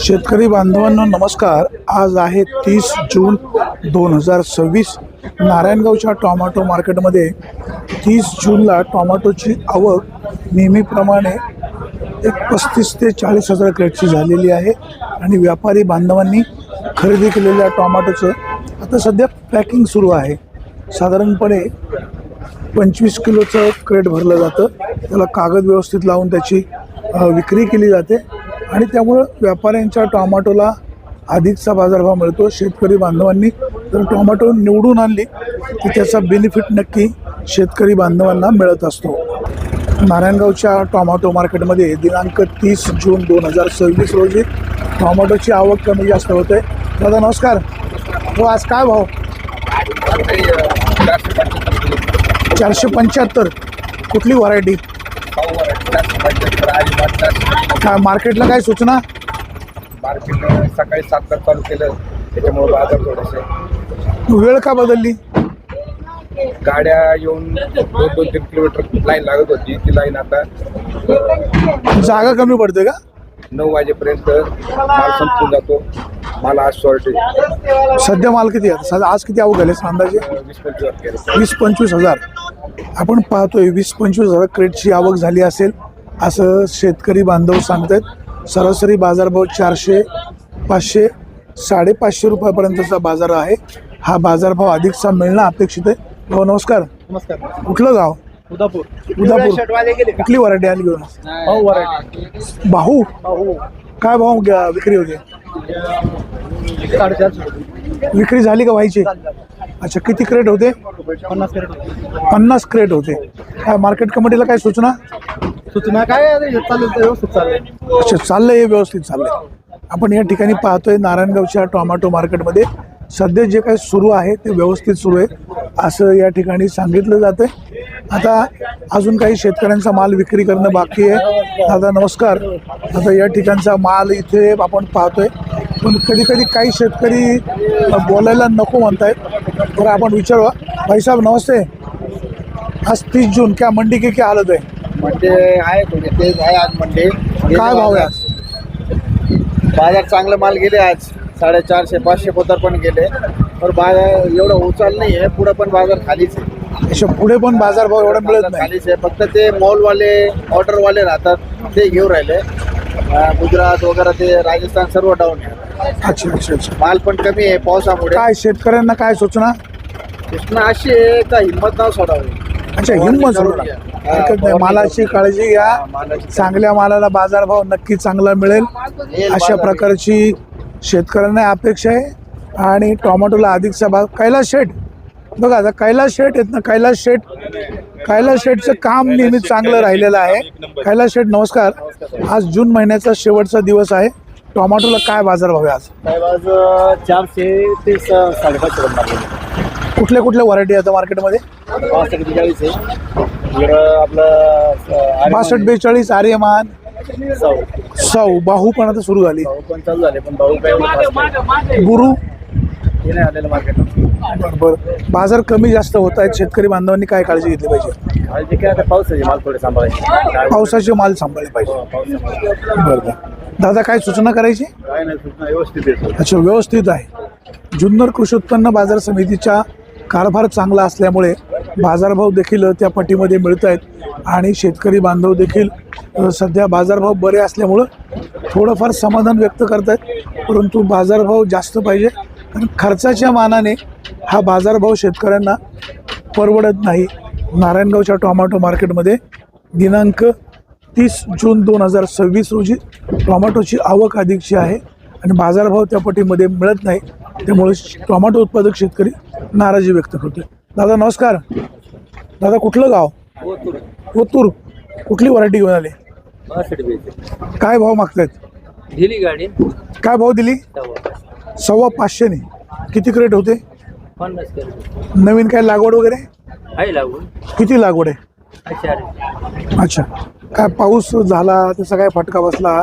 शेतकरी बांधवांनो नमस्कार। आज आहे 30 जून 2026। नारायणगावच्या टोमॅटो मार्केटमध्ये 30 जूनला टोमॅटोची आवक नेहमीप्रमाणे 35 ते 40 हजार क्रेटची झालेली आहे आणि व्यापारी बांधवांनी खरेदी केलेल्या टोमॅटोचं आता सध्या पॅकिंग सुरू आहे। साधारणपणे 25 किलोचं क्रेट भरलं जातं, त्याला कागद व्यवस्थित लावून त्याची विक्री केली जाते आणि त्यामुळे व्यापाऱ्यांच्या टोमॅटोला अधिकचा बाजारभाव मिळतो। शेतकरी बांधवांनी जर टोमॅटो निवडून आणली तर त्याचा बेनिफिट नक्की शेतकरी बांधवांना मिळत असतो। नारायणगावच्या टोमॅटो मार्केटमध्ये दिनांक 30 जून 2026 रोजी टोमॅटोची आवक कमी जास्त होते। दादा नमस्कार। हो आज काय भाव? 475। कुठली व्हरायटी? काय मार्केटला काय सूचना? मार्केट सकाळी 7ला चालू केलं, त्याच्यामुळे बाजार थोडेसे वेळ का बदलली? गाड्या येऊन 2-3 किलोमीटर लाईन लागत होती, ती लाईन आता जागा कमी पडते का? 9 वाजेपर्यंत माल संपून जातो। माल आज शॉर्ट आहे। सध्या माल किती आहे? आज किती आवक झाली अंदाजे? 20-25 हजार। आपण पाहतोय 20-25 हजार क्रेटची आवक झाली असेल असं शेतकरी बांधव सांगतात। सरासरी बाजारभाव 400, 500, 550 रुपयापर्यंतचा बाजार आहे। हा बाजारभाव अधिकचा मिळणं अपेक्षित आहे। हो नमस्कार। नमस्कार। कुठलं गाव? उदापूर। कुठली व्हरायटी आली घेऊन? भाऊ व्हरायटी। बाहू। काय भाव विक्री होते? 450। विक्री झाली का व्हायची? अच्छा, किती क्रेट होते? 50 क्रेट। 50 क्रेट होते। काय मार्केट कमिटीला काय सूचना? सूचना काय चालेल, व्यवस्थित चाललंय। अच्छा, चाललंय, हे व्यवस्थित चाललंय। आपण या ठिकाणी पाहतोय नारायणगावच्या टोमॅटो मार्केटमध्ये सध्या जे काही सुरू आहे ते व्यवस्थित सुरू आहे असं या ठिकाणी सांगितलं जातं। आता अजून काही शेतकऱ्यांचा माल विक्री करणं बाकी आहे। दादा नमस्कार। आता या ठिकाणचा माल इथे आपण पाहतोय, पण कधी कधी काही शेतकरी बोलायला नको म्हणतायत, तर आपण विचारू। भाई साहब नमस्ते। आज 30 जून, क्या मंडी की क्या हालत है? मंडी आहे थोडी तेज आहे आज मंडी। काय भाव आहे आज? बाजार चांगले माल गेले आज 450-500 पोतर पण गेले, और बाजार एवढा उचाल नाही आहे। पुढे पण बाजार खालीच आहे। अशा पुढे पण बाजारभाव एवढा मिळत नाही? खालीच आहे। फक्त ते मॉलवाले ऑर्डरवाले राहतात ते घेऊन राहिले। गुजरात वगैरे ते राजस्थान सर्व डाऊन आहे। अच्छा अच्छा अच्छा। माल पण कमी आहे पावसामुळे। काय शेतकऱ्यांना काय सूचना? सूचना अशी आहे का हिंमत नाव सोडावी। अच्छा, हिंमत सोडू नका, हरकत नाही। मालाची काळजी घ्या, चांगल्या मालाला बाजारभाव नक्की चांगला मिळेल अशा प्रकारची शेतकऱ्यांना अपेक्षा आहे। आणि टोमॅटोला अधिकचा भाव। कैलास शेठ बघा, आता कैलास शेठ आहेत ना, कैलास शेठचं काम नेहमी चांगलं राहिलेलं आहे। कैलास शेठ नमस्कार। आज जून महिन्याचा शेवटचा दिवस आहे, टोमॅटोला काय बाजारभाव आहे आज? 400 ते 550। कुठल्या व्हरायटी आता मार्केटमध्ये? 62 आहे आपलं 62-42 आर्यमान, सौ बाहू पण आता सुरू झाली। पण चालू झाले, पण भाऊ काय गुरु हे नाही आलेलं मार्केट। बरोबर, बाजार कमी जास्त होत आहेत। शेतकरी बांधवांनी काय काळजी घेतली पाहिजे? काळजी काय, आता पावसाचे माल थोडे सांभाळायचे। पावसाचे माल सांभाळले पाहिजे। बरोबर। दादा काय सूचना करायची? काय नाही, सूचना व्यवस्थित आहे। अच्छा, व्यवस्थित आहे। जुन्नर कृषी उत्पन्न बाजार समितीचा कारभार चांगला असल्यामुळे बाजारभाव देखील त्या पट्टीमध्ये मिळत आहेत आणि शेतकरी बांधव देखील सध्या बाजारभाव बरे असल्यामुळं थोडंफार समाधान व्यक्त करत आहेत, परंतु बाजारभाव जास्त पाहिजे, कारण खर्चाच्या मानाने हा बाजारभाव शेतकऱ्यांना परवडत नाही। नारायणगावच्या टोमॅटो मार्केटमध्ये दिनांक 30 जून 2026 रोजी टोमॅटोची आवक अधिकची आहे आणि बाजारभाव त्या पट्टीमध्ये मिळत नाही, त्यामुळे टोमॅटो उत्पादक शेतकरी नाराजी व्यक्त करतोय। दादा नमस्कार। दादा कुठलं गाव? ओतूर। कुठली व्हरायटी घेऊन आले? काय भाव मागतायत? दिली गाडी। काय भाव दिली? 550 ने। किती क्रेट होते? 50 क्रेट। नवीन काय लागवड वगैरे आहे लागून? किती लागवड आहे? 4। अच्छा, काय पाऊस झाला त्याचा काय फटका बसला?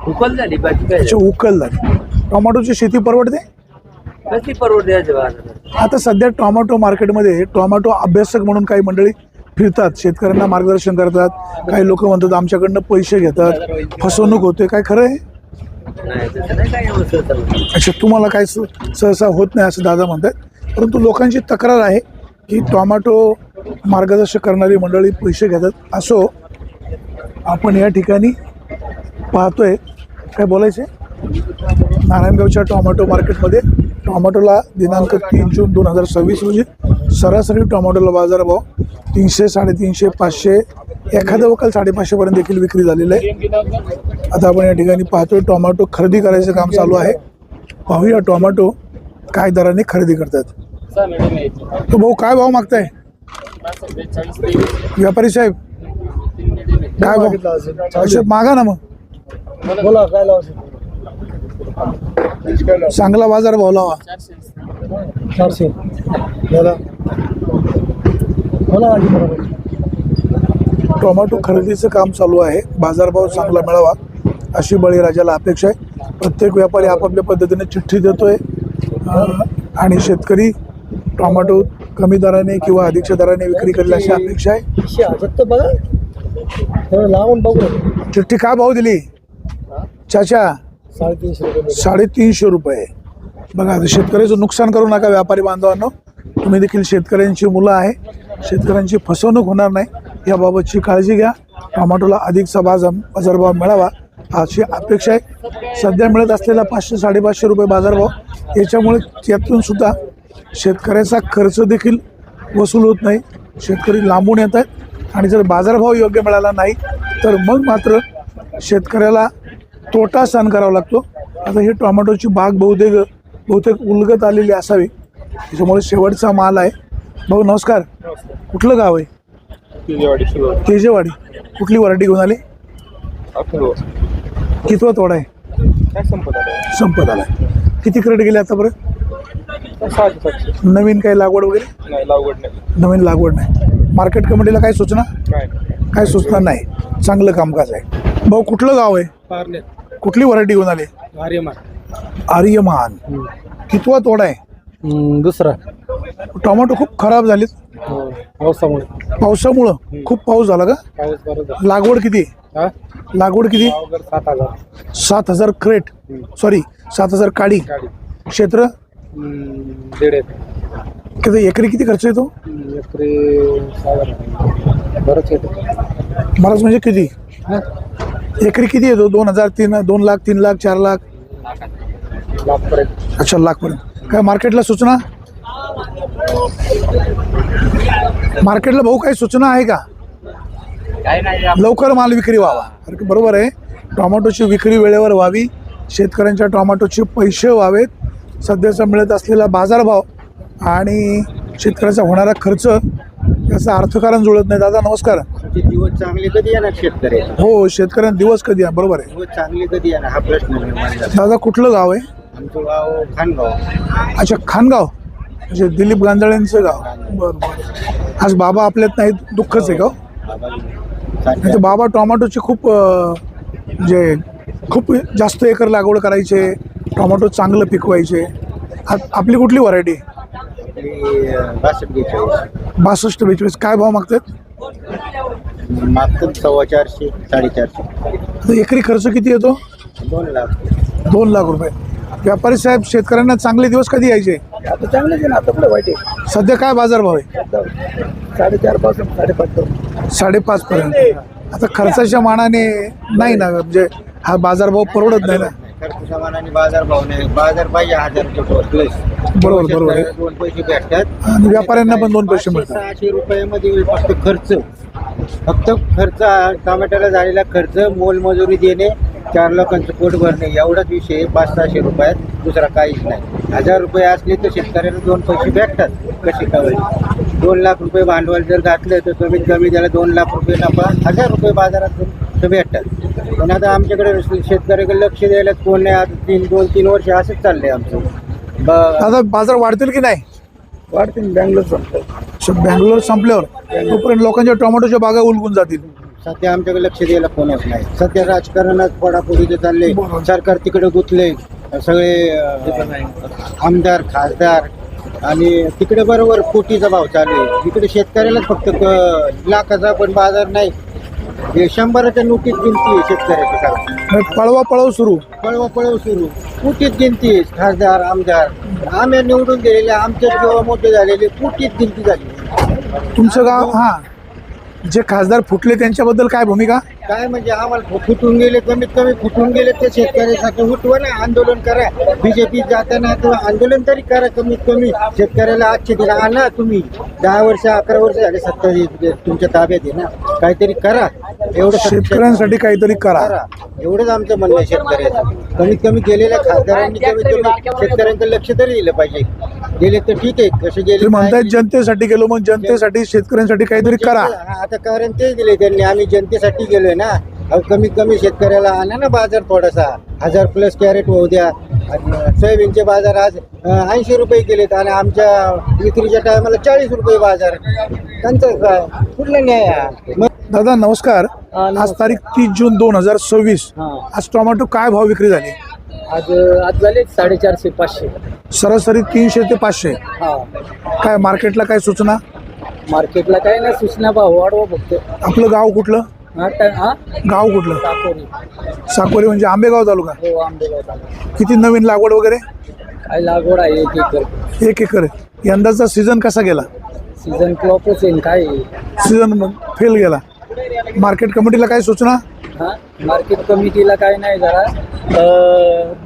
उकल झाली बाकी काय? अच्छा, उकल झाली। टोमॅटोची शेती परवडते? कसली परवडते बाजारात? आता सध्या टोमॅटो मार्केटमध्ये टोमॅटो अभ्यासक म्हणून काही मंडळी फिरतात, शेतकऱ्यांना मार्गदर्शन करतात। काही लोक म्हणतात आमच्याकडनं पैसे घेतात, फसवणूक होते, काय खरं आहे? नाही तसं नाही काय एवढं सहसा. अच्छा, तुम्हाला काय सहसा होत नाही असं दादा म्हणतात, परंतु लोकांची तक्रार आहे की टोमॅटो मार्गदर्शक करणारी मंडळी पैसे घेतात. असो, आपण या ठिकाणी पाहतोय, काय बोलायचे, नारायणगावच्या टोमॅटो मार्केटमध्ये टोमॅटोला दिनांक 3 जून 2026 रोजी सरासरी टोमॅटोला बाजारभाव 300, 350, 500, एखाद्या वकाल 550 पर्यंत देखील विक्री झालेली आहे. आता आपण या ठिकाणी पाहतोय टोमॅटो खरेदी करायचं काम चालू आहे. पाहूया टोमॅटो काय दराने खरेदी करतात. तो भाऊ काय भाव मागताय व्यापारी साहेब? काय भाव असे मागा ना मग, बोला काय लावશે? चांगला बाजार भाव लावा. 400 बोला बोला आधी बरोबर. टोमॅटो खरेदीचं काम चालू आहे. बाजारभाव चांगला मिळावा अशी बळीराजाला अपेक्षा आहे. प्रत्येक व्यापारी आपापल्या पद्धतीने चिठ्ठी देतोय आणि शेतकरी टोमॅटो कमी दराने किंवा अधिकच्या दराने विक्री करेल अशी अपेक्षा आहे. बघा थोडं लावून बघू. चिठ्ठी काय भाव दिली चाचा? 350 रुपये. बघा, आता शेतकऱ्याचं नुकसान करू नका व्यापारी बांधवांनो. तुम्ही देखील शेतकऱ्यांची मुलं आहे, शेतकऱ्यांची फसवणूक होणार नाही याबाबतची काळजी घ्या. टोमॅटोला अधिकचा बाजारभाव मिळावा अशी अपेक्षा आहे. सध्या मिळत असलेला 500, 550 रुपये बाजारभाव याच्यामुळे त्यातून सुद्धा शेतकऱ्याचा खर्च देखील वसूल होत नाही. शेतकरी लांबून येत आहेत आणि जर बाजारभाव योग्य मिळाला नाही तर मग मात्र शेतकऱ्याला तोटा सहन करावा लागतो. आता ही टोमॅटोची बाग बहुतेक उलगत आलेली असावी, त्याच्यामुळे शेवटचा माल आहे. भाऊ नमस्कार, कुठलं गाव आहे? केजेवाडी. कुठली व्हरायटी घेऊन आली? कितवा तोडा आहे? संपत आलाय. किती क्रेट गेले आतापर्यंत? नवीन काही लागवड वगैरे? नवीन लागवड नाही. मार्केट कमिटीला काय सूचना? काय सूचना नाही. चांगलं कामकाज आहे. भाऊ कुठलं गाव आहे? कुठली व्हरायटी घेऊन आली? आर्यमान. कितवा तोडा आहे? दुसरा. टोमॅटो खूप खराब झालेत पावसामुळं. खूप पाऊस झाला का? लागवड किती? लागवड किती? 7,000 क्रेट, सॉरी 7,000 काडी. क्षेत्र किती एकरी? किती खर्च येतो? बरंच म्हणजे किती एकरी किती येतो? 2,000, 2 लाख, 3 लाख, 4 लाख? अच्छा, लाख पर्यंत. काय मार्केटला सूचना? मार्केटला भाऊ काही सूचना आहे का? लवकर माल विक्री व्हावा. बरोबर आहे, टोमॅटोची विक्री वेळेवर व्हावी, शेतकऱ्यांच्या टोमॅटोचे पैसे व्हावेत. सध्याचा मिळत असलेला बाजारभाव आणि शेतकऱ्याचा होणारा खर्च याचं अर्थकारण जुळत नाही. दादा नमस्कार. दिवस चांगले कधी येणार शेतकरी? हो, शेतकऱ्यांना दिवस कधी आहे? बरोबर आहे. दिवस चांगले कधी येणार हा प्रश्न निर्माण झाला. दादा कुठलं गाव आहे? आमचं गाव खानगाव. अच्छा, खानगाव. म्हणजे दिलीप गांजाळेंचं गाव. बरं. आज बाबा आपल्यात नाहीत, दुःखच आहे का? नाही बाबा टोमॅटोचे खूप म्हणजे खूप जास्त एकर लागवड करायचे, टोमॅटो चांगलं पिकवायचे. आपली कुठली व्हरायटी? 62-42. काय भाव मागतात? मागतात 450, 450. आता एकरी खर्च किती येतो? 2 लाख. 2 लाख रुपये. व्यापारी साहेब, शेतकऱ्यांना चांगले दिवस कधी यायचे? आता चांगलेच आहे ना, आता पुढे वाईट आहे. सध्या काय बाजारभाव आहे? 4.5 पासून 5.5. 5.5 पर्यंत. आता खर्चाच्या मानाने नाही ना, म्हणजे हा बाजारभाव परवडत नाही ना. खर्चाच्या मानाने बाजार भाव नाही. बाजार पाहिजे 1000 प्लस. बरोबर आहे. 2 पैसे भेटतात आणि व्यापाऱ्यांना पण 2 पैसे मिळतात. 600 रुपयामध्ये फक्त खर्च टोमॅटोला झालेला खर्च, मोलमजुरी देणे, 4 लोकांचं पोट भरणे, एवढाच विषय. 500-600 रुपयात दुसरा काहीच नाही. 1000 रुपये असले तर शेतकऱ्याला 2 पैसे भेटतात. कशी काय? 2 लाख रुपये भांडवल जर घातलं तर कमीत कमी त्याला 2 लाख रुपये नफा 1000 रुपये बाजारात भेटतात. पण आता आमच्याकडे शेतकऱ्याकडे लक्ष द्यायला कोण नाही. आता 2-3 वर्ष असंच चाललंय आमचं. आता बाजार वाढतील की नाही? वाढतील. बँगलोर संपलं. बँगलोर संपल्यावर तोपर्यंत लोकांच्या टोमॅटोच्या बागा उलगून जातील. सध्या आमच्याकडे लक्ष द्यायला कोणच नाही. सध्या राजकारणात फोडाफोडीचे चालले. सरकार तिकडे गुंतले, सगळे आमदार, खासदार, आणि तिकडे बरोबर कोटीचा भाव चालू आहे. इकडे शेतकऱ्यालाच फक्त लाखाचा पण बाजार नाही. हे 100च्या नोटीत गिनती आहे शेतकऱ्याची करा. पळवा पळव सुरू. पळव सुरू कुठीत गिनती आहे. खासदार आमदार आम्ही निवडून गेलेले आमचे जेव्हा मोठे झालेले कुठीत गिनती झाली. तुमचं गाव हां, जे खासदार फुटले त्यांच्याबद्दल काय भूमिका? काय म्हणजे आम्हाला फुटून गेले, कमीत कमी फुटून गेले ते शेतकऱ्यासाठी उठवा ना, आंदोलन करा. बीजेपी जाताना किंवा आंदोलन तरी करा कमीत कमी. शेतकऱ्याला आजचे दिन आणा तुम्ही. 10 वर्ष 11 वर्ष झाले सत्ता तुमच्या ताब्यात आहे ना, काहीतरी करा. एवढं शेतकऱ्यांसाठी काहीतरी करा. एवढंच आमचं म्हणणं आहे शेतकऱ्याचं. कमीत कमी गेलेल्या खासदारांनी कमीत कमी शेतकऱ्यांचं लक्ष तरी दिलं पाहिजे. गेले तर ठीक आहे, कसे गेले म्हणतायत जनतेसाठी गेलो, मग जनतेसाठी शेतकऱ्यांसाठी काहीतरी करा. आता कारण तेच दिले त्यांनी. आम्ही जनतेसाठी गेलोय ना. अहो कमीत कमी शेतकऱ्याला आणा ना बाजार थोडासा. 1000+ कॅरेट होऊ द्या. सोयाबीनचे बाजार आज 80 रुपये केलेत आणि आमच्या विक्रीच्या टायमाला 40 रुपये बाजार. त्यांचं काय कुठलं न्याय आहे? दादा नमस्कार. आज तारीख 30 जून 2026. आज टोमॅटो काय भाव विक्री झाली? आज झाले 450-500. सरासरी 300 ते 500. काय मार्केटला काय सूचना? मार्केटला काय नाही सूचना, भाव वाढवा फक्त. आपलं गाव कुठलं? गाव कुठलं? साकोरी. साकोरी म्हणजे आंबेगाव तालुका. हो, आंबेगाव तालुका. किती नवीन लागवड वगैरे? काय लागवड आहे 1 एकर. 1 एकर. यंदाचा सीझन कसा गेला? सीझन फ्लॉपच आहे काय. सीझन फेल गेला. मार्केट कमिटीला काय सूचना? मार्केट कमिटीला काय नाही, जरा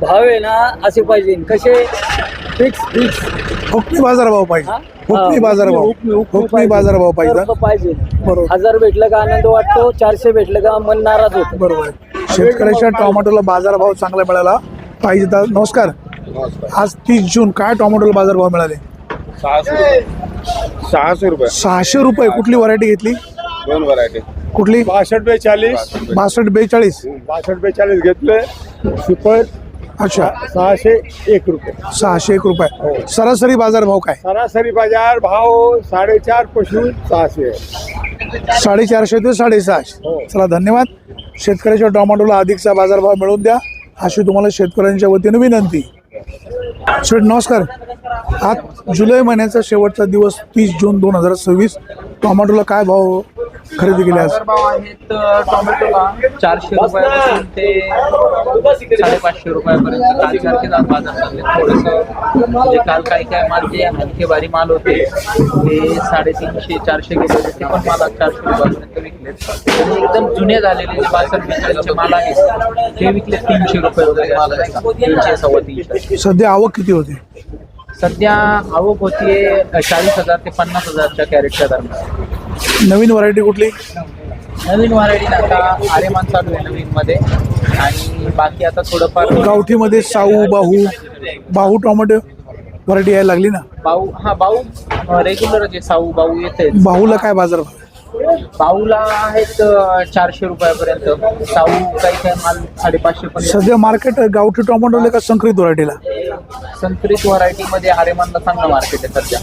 भाव आहे ना असे पाहिजे कसे फिक्स हुकमी बाजारभाव पाहिजे. हुकमी बाजारभाव पाहिजे. बरोबर. 1000 भेटलं का आनंद वाटतो, 400 भेटलं का मन नाराज होतो. बरोबर. शेतकऱ्याच्या टोमॅटोला बाजारभाव चांगला मिळाला पाहिजे. नमस्कार. आज 30 जून काय टोमॅटोला बाजारभाव मिळाले? 600 रुपये. 600 रुपये. कुठली व्हरायटी घेतली? 2 व्हरायटी. कुठली? 62-42. 62-42. 62-42 घेतले. सुपर. अच्छा. 601 रुपये. 601 रुपये. सरासरी बाजारभाव काय? सरासरी बाजार भाव 4.5 पासून 600. 450 ते 650. चला धन्यवाद. शेतकऱ्याच्या टोमॅटोला अधिकचा बाजारभाव मिळवून द्या अशी तुम्हाला शेतकऱ्यांच्या वतीने विनंती. शेठ नमस्कार. आज जुलै महिन्याचा शेवटचा दिवस 30 जून 2026. टोमॅटोला काय भाव खरेदी केले आज? बाजारभाव आहेत टोमॅटोला 400 रुपयापासून ते 550 रुपयापर्यंत. कालसारखेच आज बाजार चालले. थोडंसं म्हणजे काल काय माल जे हलके भारी माल होते ते 350-400 गेले होते, ते पण माल 400 रुपयापर्यंत विकलेत. आणि एकदम जुने झालेले जे 62-45 माल आहेत ते विकले 300 रुपये वगैरे माल आहे, 300-350. सध्या आवक किती होते? सध्या आवक होतीये 40,000 ते 50,000च्या कॅरेटच्या दरम्यान. नवीन व्हरायटी कुठली? नवीन व्हरायटी आता आरेमान चालू आहे नवीन मध्ये. आणि बाकी आता थोडंफार गावठीमध्ये साऊ बाहू टोमॅटो व्हरायटी यायला लागली ना? बाऊ रेग्युलर जे साऊ बाऊ येते. बाहूला काय बाजारभाव? बाऊला आहेत 400 रुपयापर्यंत. साऊ काही माल 550 पर्यंत. सध्या मार्केट गावठी टोमॅटोला का संकरित व्हरायटीला? संकरित व्हरायटी मध्ये आरेमानला चांगलं मार्केट आहे सध्या.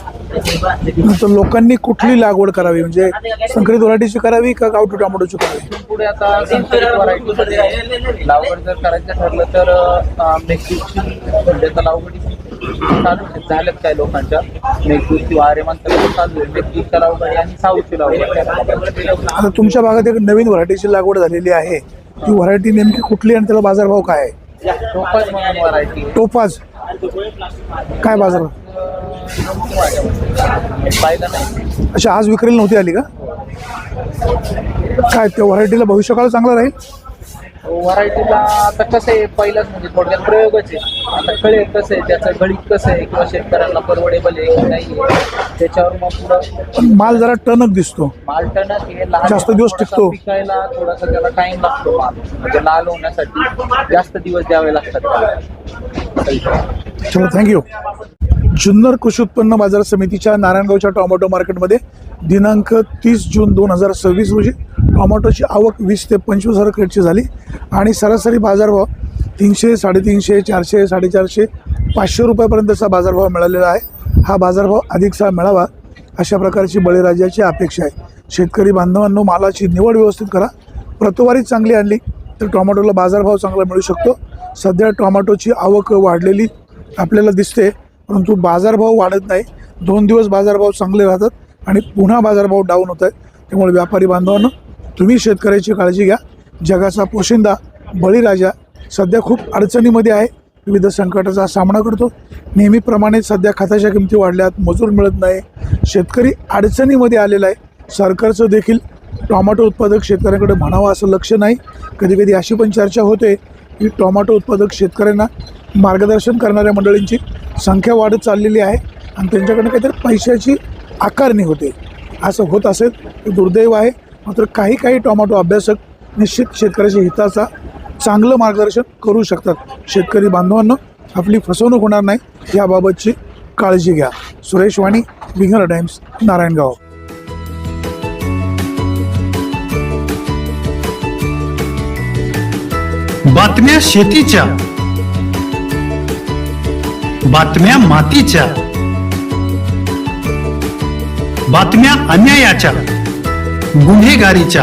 तर लोकांनी कुठली लागवड करावी, म्हणजे संकरित व्हरायटीची करावी का गावठी टोमॅटोची करावी? पुढे आता संकरित व्हरायटी मध्ये लागवड जर करायचं ठरलं तर मेघदूतची सध्या लागवडी चालू झाल्यात काय लोकांच्या. मेघदूत किंवा आरेमान तर चालू आहे. मेघदूतच्या लागवडी आणि साऊची लागवड. आता तुमच्या भागात एक नवीन व्हरायटीची लागवड झालेली आहे, ती व्हरायटी नेमकी कुठली आणि त्याला बाजारभाव काय आहे? टोपाज म्हणून व्हरायटी. टोपाज काय बाजारभाव? पाहिलं नाही. अच्छा, आज विक्रीला नव्हती आली का? काय त्या व्हरायटीला भविष्यकाळ चांगला राहील? व्हरायटीला आता कसं आहे, पहिलाच म्हणजे थोडक्यात प्रयोगच आहे. आता कळेल कसं आहे, त्याचं गणित कसं आहे किंवा शेतकऱ्यांना परवडेबल आहे की नाही, त्याच्यावर मग पुढं माल जरा टणक दिसतो. माल टणक हे लहान जास्त दिवस टिकतो. पिकायला थोडासा त्याला टाइम लागतो. माल म्हणजे लाल होण्यासाठी जास्त दिवस द्यावे लागतात त्याला. चलो थँक्यू. जुन्नर कृषी उत्पन्न बाजार समितीच्या नारायणगावच्या टोमॅटो मार्केटमध्ये दिनांक 30 जून 2026 रोजी टोमॅटोची आवक 20 ते 25,000 क्रेटची झाली आणि सरासरी बाजारभाव 300, 350, 400, 450, 500 रुपयापर्यंतचा बाजारभाव मिळालेला आहे. हा बाजारभाव अधिकचा मिळावा अशा प्रकारची बळीराजाची अपेक्षा आहे. शेतकरी बांधवांनो, मालाची निवड व्यवस्थित करा. प्रतवारी चांगली आणली तर टोमॅटोला बाजारभाव चांगला मिळू शकतो. सध्या टोमॅटोची आवक वाढलेली आपल्याला दिसते, परंतु बाजारभाव वाढत नाही. 2 दिवस बाजारभाव चांगले राहतात आणि पुन्हा बाजारभाव डाऊन होत आहेत. त्यामुळे व्यापारी बांधवांनो तुम्ही शेतकऱ्याची काळजी घ्या. जगाचा पोशिंदा बळीराजा सध्या खूप अडचणीमध्ये आहे, विविध संकटाचा सामना करतो. नेहमीप्रमाणे सध्या खताच्या किमती वाढल्यात, मजूर मिळत नाही, शेतकरी अडचणीमध्ये आलेला आहे. सरकारचं देखील टोमॅटो उत्पादक शेतकऱ्यांकडे म्हणावं असं लक्ष नाही. कधी कधी अशी पण चर्चा होते की टोमॅटो उत्पादक शेतकऱ्यांना मार्गदर्शन करणाऱ्या मंडळींची संख्या वाढत चाललेली आहे आणि त्यांच्याकडनं काहीतरी पैशाची आकारणी होते. असं होत असेल तर दुर्दैव आहे. मात्र काही टोमॅटो अभ्यासक निश्चित शेतकऱ्याच्या हिताचा चांगलं मार्गदर्शन करू शकतात. शेतकरी बांधवांनो, आपली फसवणूक होणार नाही याबाबतची काळजी घ्या. सुरेश वाणी, विंगर टाइम्स, नारायणगाव. बातम्या शेतीच्या, बातम्या मातीच्या, बातम्या अन्यायाच्या, गुन्हेगारीच्या,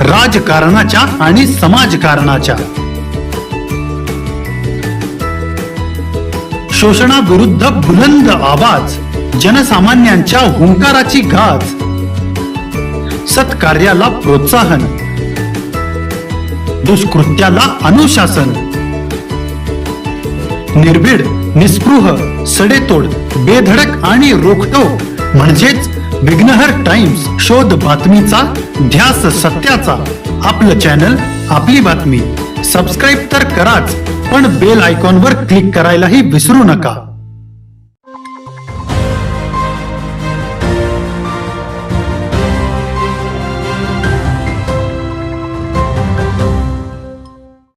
राजकारणाच्या आणि समाजकारणाच्या, शोषणाविरुद्ध बुलंद आवाज, जनसामान्यांच्या हुंकाराची गाज, सत्कार्याला प्रोत्साहन, दुष्कृत्याला अनुशासन, निर्भीड, निस्पृह, सडेतोड, बेधडक आणि रोखटोक म्हणजेच विघ्नहर टाइम्स. शोध बातमीचा, ध्यास सत्याचा. आपलं चॅनल, आपली बातमी. सबस्क्राईब तर कराच, पण बेल आयकॉनवर क्लिक करायलाही विसरू नका.